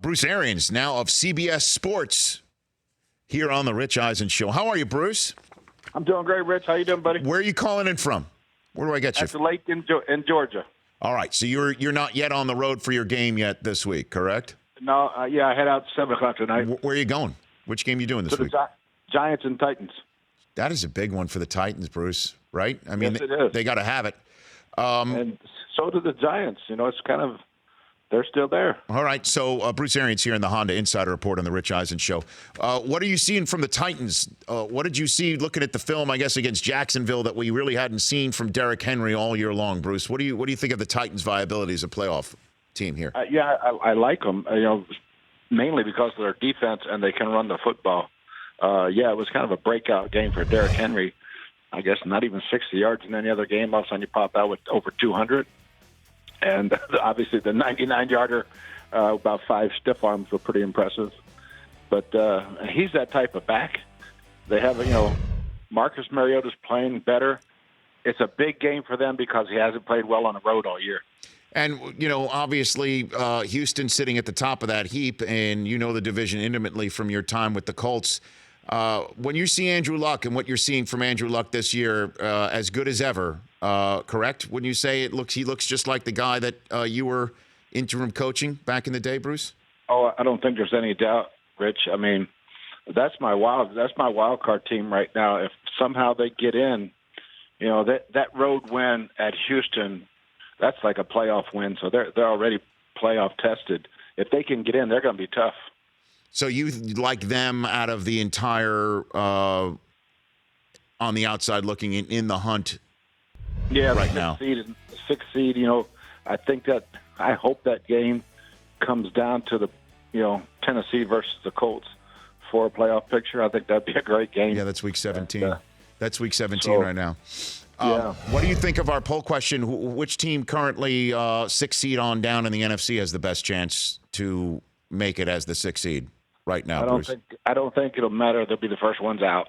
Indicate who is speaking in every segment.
Speaker 1: Bruce Arians, now of CBS Sports, here on the Rich Eisen Show. How are you, Bruce?
Speaker 2: I'm doing great, Rich. How you doing, buddy?
Speaker 1: Where are you calling in from? Where do I get you?
Speaker 2: At the lake in Georgia.
Speaker 1: All right, so you're not yet on the road for your game yet this week, correct?
Speaker 2: No, I head out 7 o'clock tonight.
Speaker 1: Where are you going? Which game are you doing this week?
Speaker 2: Giants and Titans.
Speaker 1: That is a big one for the Titans, Bruce, right? I mean,
Speaker 2: yes, it is.
Speaker 1: They got to have it.
Speaker 2: And so do the Giants. You know, it's kind of, they're still there.
Speaker 1: All right, so Bruce Arians here in the Honda Insider Report on the Rich Eisen Show. What are you seeing from the Titans? What did you see looking at the film, I guess, against Jacksonville that we really hadn't seen from Derrick Henry all year long, Bruce? What do you think of the Titans' viability as a playoff team here?
Speaker 2: I like them, mainly because of their defense and they can run the football. It was kind of a breakout game for Derrick Henry. I guess not even 60 yards in any other game. All of a sudden you pop out with over 200. And obviously the 99-yarder, about 5 stiff arms were pretty impressive. But he's that type of back. They have, Marcus Mariota's playing better. It's a big game for them because he hasn't played well on the road all year.
Speaker 1: And, obviously Houston sitting at the top of that heap, and you know the division intimately from your time with the Colts. When you see Andrew Luck and what you're seeing from Andrew Luck this year, as good as ever, correct? When you say he looks just like the guy that you were interim coaching back in the day, Bruce?
Speaker 2: Oh, I don't think there's any doubt, Rich. I mean, that's my wild card team right now. If somehow they get in, that road win at Houston, that's like a playoff win. So they're already playoff tested. If they can get in, they're going to be tough.
Speaker 1: So you like them out of the entire on the outside looking in the hunt?
Speaker 2: Yeah,
Speaker 1: right now.
Speaker 2: Sixth seed. I hope that game comes down to the Tennessee versus the Colts for a playoff picture. I think that'd be a great game.
Speaker 1: Yeah, that's week 17. That's week 17 right now.
Speaker 2: Yeah.
Speaker 1: What do you think of our poll question? Which team currently 6th seed on down in the NFC has the best chance to make it as the 6th seed right now, Bruce?
Speaker 2: I don't think it'll matter. They'll be the first ones out.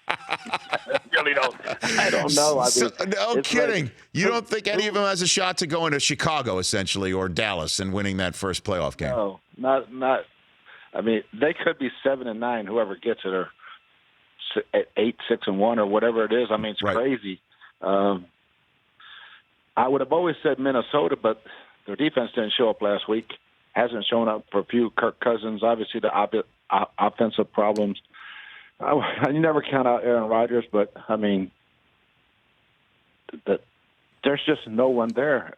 Speaker 2: I really don't. I don't know.
Speaker 1: No kidding. You don't think any of them has a shot to go into Chicago, essentially, or Dallas and winning that first playoff game?
Speaker 2: No, not. I mean, they could be 7-9, whoever gets it, or 8-6-1, or whatever it is. I mean, it's crazy. I would have always said Minnesota, but their defense didn't show up last week. Hasn't shown up for a few. Kirk Cousins, obviously the offensive problems. You never count out Aaron Rodgers, but I mean, there's just no one there.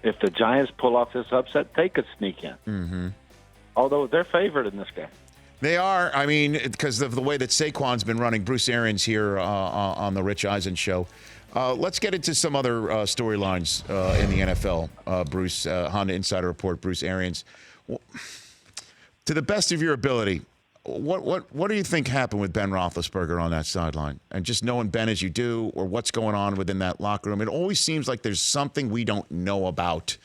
Speaker 2: If the Giants pull off this upset, they could sneak in. Mm-hmm. Although they're favored in this game.
Speaker 1: They are. I mean, because of the way that Saquon's been running. Bruce Arians here on the Rich Eisen Show. Let's get into some other storylines in the NFL. Bruce, Honda Insider Report, Bruce Arians. Well, to the best of your ability, what do you think happened with Ben Roethlisberger on that sideline? And just knowing Ben as you do, or what's going on within that locker room, it always seems like there's something we don't know about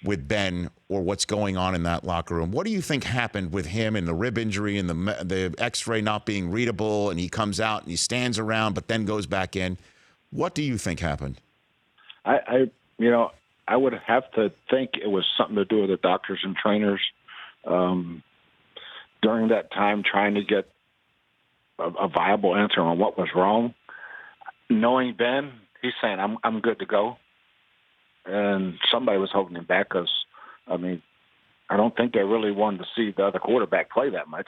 Speaker 1: with Ben or what's going on in that locker room. What do you think happened with him and the rib injury and the X-ray not being readable, and he comes out and he stands around but then goes back in? What do you think happened?
Speaker 2: I would have to think it was something to do with the doctors and trainers during that time trying to get a viable answer on what was wrong. Knowing Ben, he's saying, I'm good to go. And somebody was holding him back because, I mean, I don't think they really wanted to see the other quarterback play that much.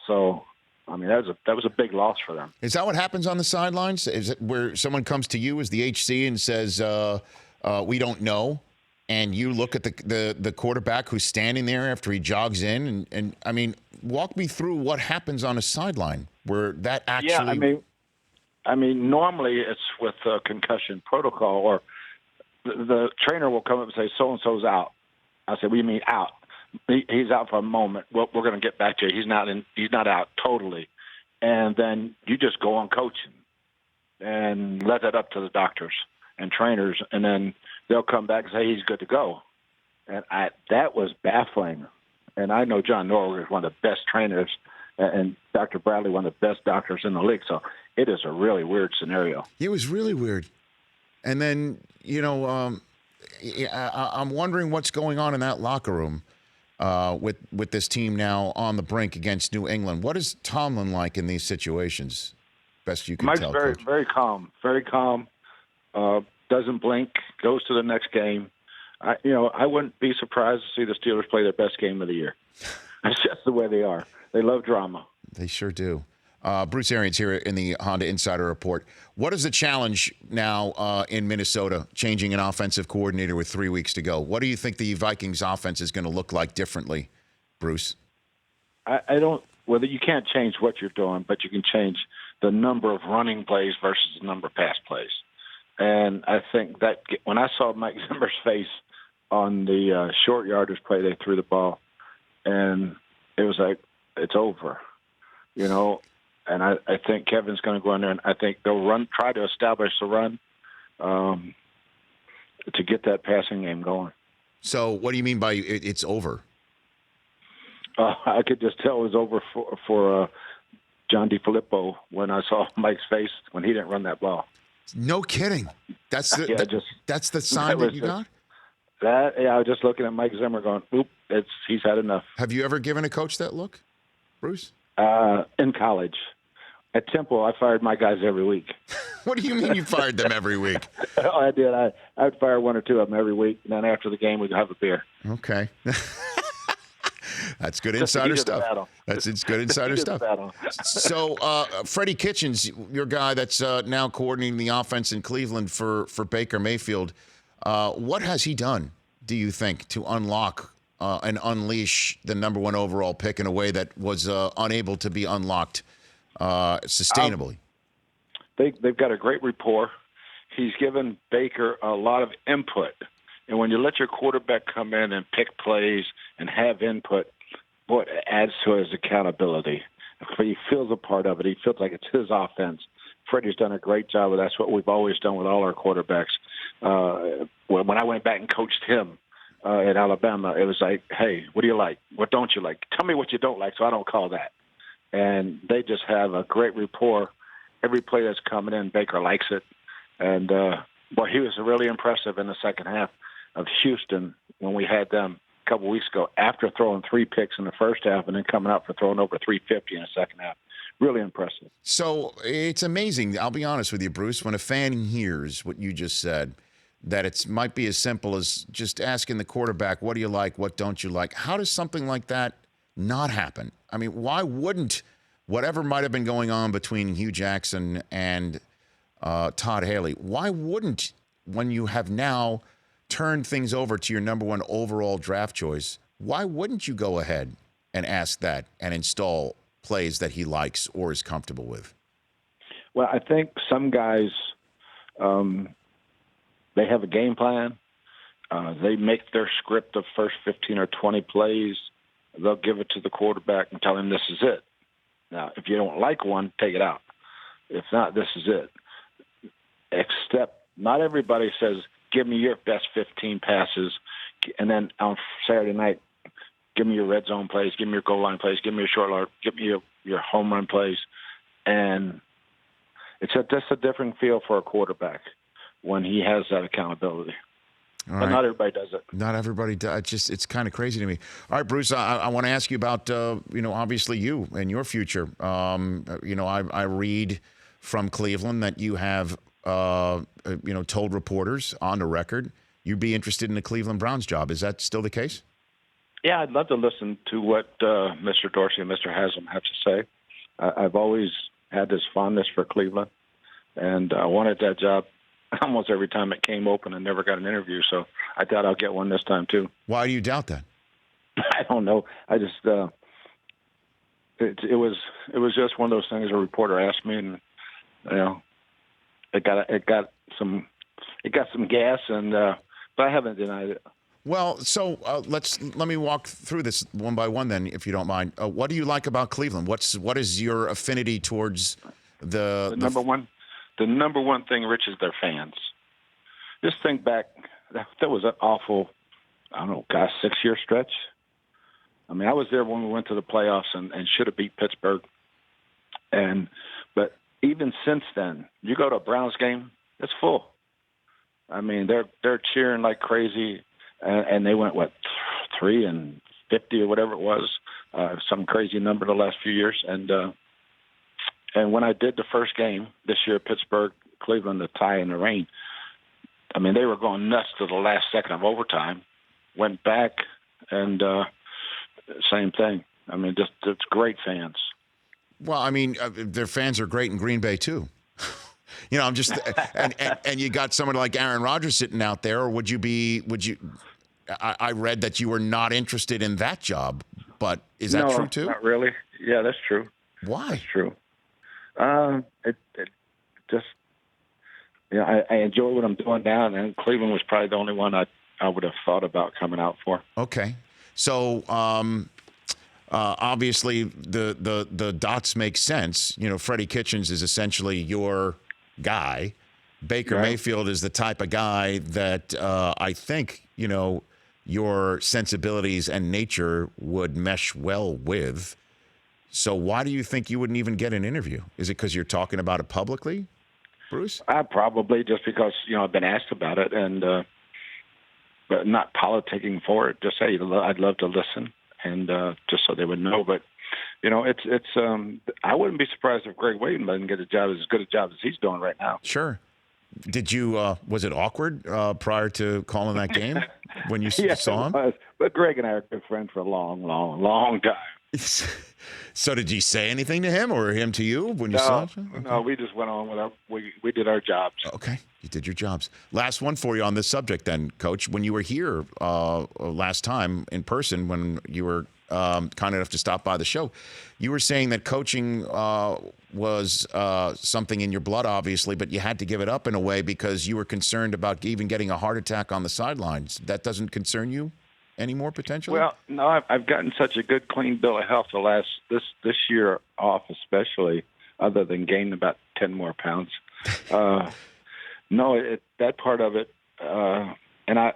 Speaker 2: So, I mean, that was a big loss for them.
Speaker 1: Is that what happens on the sidelines? Is it where someone comes to you as the HC and says, we don't know, and you look at the quarterback who's standing there after he jogs in? And I mean, walk me through what happens on a sideline where that actually...
Speaker 2: Yeah, I mean, normally it's with a concussion protocol, or the trainer will come up and say, so-and-so's out. I said, what do you mean out? He's out for a moment. Well, we're going to get back to you. He's not out totally. And then you just go on coaching and let that up to the doctors and trainers, and then they'll come back and say he's good to go. And that was baffling. And I know John Norwood is one of the best trainers, and Dr. Bradley, one of the best doctors in the league. So it is a really weird scenario.
Speaker 1: It was really weird. And then, I'm wondering what's going on in that locker room with this team now on the brink against New England. What is Tomlin like in these situations? Best you can
Speaker 2: Mike's
Speaker 1: tell,
Speaker 2: very,
Speaker 1: Coach.
Speaker 2: very calm. Very calm. Doesn't blink. Goes to the next game. I wouldn't be surprised to see the Steelers play their best game of the year. That's just the way they are. They love drama.
Speaker 1: They sure do. Bruce Arians here in the Honda Insider Report. What is the challenge now in Minnesota, changing an offensive coordinator with 3 weeks to go? What do you think the Vikings offense is going to look like differently, Bruce?
Speaker 2: I don't. Well, you can't change what you're doing, but you can change the number of running plays versus the number of pass plays. And I think that when I saw Mike Zimmer's face on the short yardage play, they threw the ball, and it was like, it's over, And I think Kevin's going to go in there, and I think they'll try to establish the run to get that passing game going.
Speaker 1: So what do you mean by it's over?
Speaker 2: I could just tell it was over for John DeFilippo when I saw Mike's face when he didn't run that ball.
Speaker 1: No kidding. That's the that's the sign that you got?
Speaker 2: I was just looking at Mike Zimmer going, oop, he's had enough.
Speaker 1: Have you ever given a coach that look, Bruce?
Speaker 2: In college. At Temple, I fired my guys every week.
Speaker 1: What do you mean you fired them every week?
Speaker 2: Oh, I did. I'd fire one or two of them every week, and then after the game, we'd have a beer.
Speaker 1: Okay. That's good insider stuff. It's good insider stuff. So, Freddie Kitchens, your guy that's now coordinating the offense in Cleveland for Baker Mayfield, what has he done, do you think, to unlock and unleash the number one overall pick in a way that was unable to be unlocked sustainably?
Speaker 2: They've got a great rapport. He's given Baker a lot of input. And when you let your quarterback come in and pick plays and have input, boy, it adds to his accountability. He feels a part of it. He feels like it's his offense. Freddie's done a great job, and that's what we've always done with all our quarterbacks. When I went back and coached him at Alabama, it was like, hey, what do you like? What don't you like? Tell me what you don't like so I don't call that. And they just have a great rapport. Every play that's coming in, Baker likes it. And, he was really impressive in the second half of Houston when we had them a couple weeks ago after throwing 3 picks in the first half and then coming out for throwing over 350 in the second half. Really impressive.
Speaker 1: So it's amazing. I'll be honest with you, Bruce, when a fan hears what you just said, that it might be as simple as just asking the quarterback, what do you like, what don't you like? How does something like that not happen? I mean, why wouldn't whatever might have been going on between Hugh Jackson and Todd Haley, why wouldn't, when you have now turned things over to your number one overall draft choice, why wouldn't you go ahead and ask that and install plays that he likes or is comfortable with?
Speaker 2: Well, I think some guys, they have a game plan. They make their script of first 15 or 20 plays. They'll give it to the quarterback and tell him this is it. Now, if you don't like one, take it out. If not, this is it. Except not everybody says, give me your best 15 passes, and then on Saturday night, give me your red zone plays, give me your goal line plays, give me your short line, give me your home run plays. And it's just a different feel for a quarterback when he has that accountability. But not everybody does it.
Speaker 1: Not everybody does. It's kind of crazy to me. All right, Bruce, I want to ask you about, obviously you and your future. I read from Cleveland that you have, told reporters on the record you'd be interested in the Cleveland Browns job. Is that still the case?
Speaker 2: Yeah, I'd love to listen to what Mr. Dorsey and Mr. Haslam have to say. I've always had this fondness for Cleveland, and I wanted that job almost every time it came open and never got an interview. So I doubt I'll get one this time too. Why
Speaker 1: do you doubt that?
Speaker 2: I don't know. I just it was just one of those things a reporter asked me, and it got some gas, and but I haven't denied it.
Speaker 1: Well, so let me walk through this one by one then, if you don't mind. What do you like about Cleveland? What is your affinity towards the
Speaker 2: number one? The number one thing, Rich, is their fans. Just think back. That was an awful, 6-year stretch. I mean, I was there when we went to the playoffs and should have beat Pittsburgh. But even since then, you go to a Browns game, it's full. I mean, they're cheering like crazy, and they went 3-50 or whatever it was, some crazy number the last few years. And when I did the first game this year, Pittsburgh, Cleveland, the tie in the rain, I mean, they were going nuts to the last second of overtime. Went back, and same thing. I mean, just it's great fans.
Speaker 1: Well, I mean, their fans are great in Green Bay too. I'm just and you got someone like Aaron Rodgers sitting out there, or would you? I read that you were not interested in that job, but is that true too?
Speaker 2: Not really. Yeah, that's true.
Speaker 1: Why?
Speaker 2: That's true. It just, I enjoy what I'm doing now, and Cleveland was probably the only one I would have thought about coming out for.
Speaker 1: Okay, so obviously the dots make sense. Freddie Kitchens is essentially your guy. Baker Mayfield is the type of guy that I think your sensibilities and nature would mesh well with. So why do you think you wouldn't even get an interview? Is it because you're talking about it publicly, Bruce?
Speaker 2: Probably just because I've been asked about it, and but not politicking for it. Just say I'd love to listen, and just so they would know. But it's I wouldn't be surprised if Greg Williams doesn't get a job as good a job as he's doing right now.
Speaker 1: Sure. Did you? Was it awkward prior to calling that game when you saw him?
Speaker 2: Was. But Greg and I are good friends for a long, long, long time.
Speaker 1: So did you say anything to him or him to you when you saw him? Okay.
Speaker 2: No, we just went on with we did our jobs.
Speaker 1: Okay, you did your jobs. Last one for you on this subject then, Coach. When you were here last time in person, when you were kind enough to stop by the show, you were saying that coaching was something in your blood, obviously, but you had to give it up in a way because you were concerned about even getting a heart attack on the sidelines. That doesn't concern you anymore, potentially?
Speaker 2: Well, no, I've gotten such a good, clean bill of health this year off, especially, other than gaining about 10 more pounds. No, that part of it, and I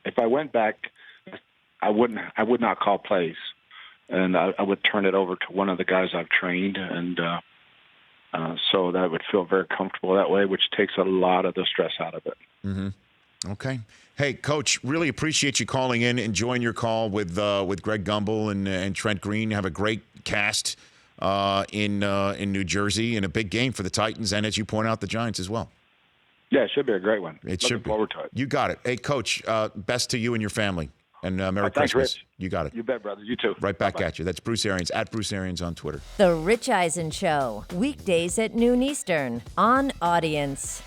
Speaker 2: if I went back, I would not call plays, and I would turn it over to one of the guys I've trained, and so that I would feel very comfortable that way, which takes a lot of the stress out of it.
Speaker 1: Mm-hmm. Okay. Hey, Coach, really appreciate you calling in, enjoying your call with Greg Gumbel and Trent Green. Have a great cast in New Jersey, and a big game for the Titans, and as you point out, the Giants as well.
Speaker 2: Yeah, it should be a great one.
Speaker 1: Looking
Speaker 2: forward to it.
Speaker 1: You got it. Hey, Coach, best to you and your family, and Merry
Speaker 2: thanks,
Speaker 1: Christmas.
Speaker 2: Rich.
Speaker 1: You got it.
Speaker 2: You bet, brother. You too.
Speaker 1: Right back
Speaker 2: Bye-bye.
Speaker 1: at you. That's Bruce Arians, at Bruce Arians on Twitter.
Speaker 3: The Rich Eisen Show, weekdays at noon Eastern on Audience.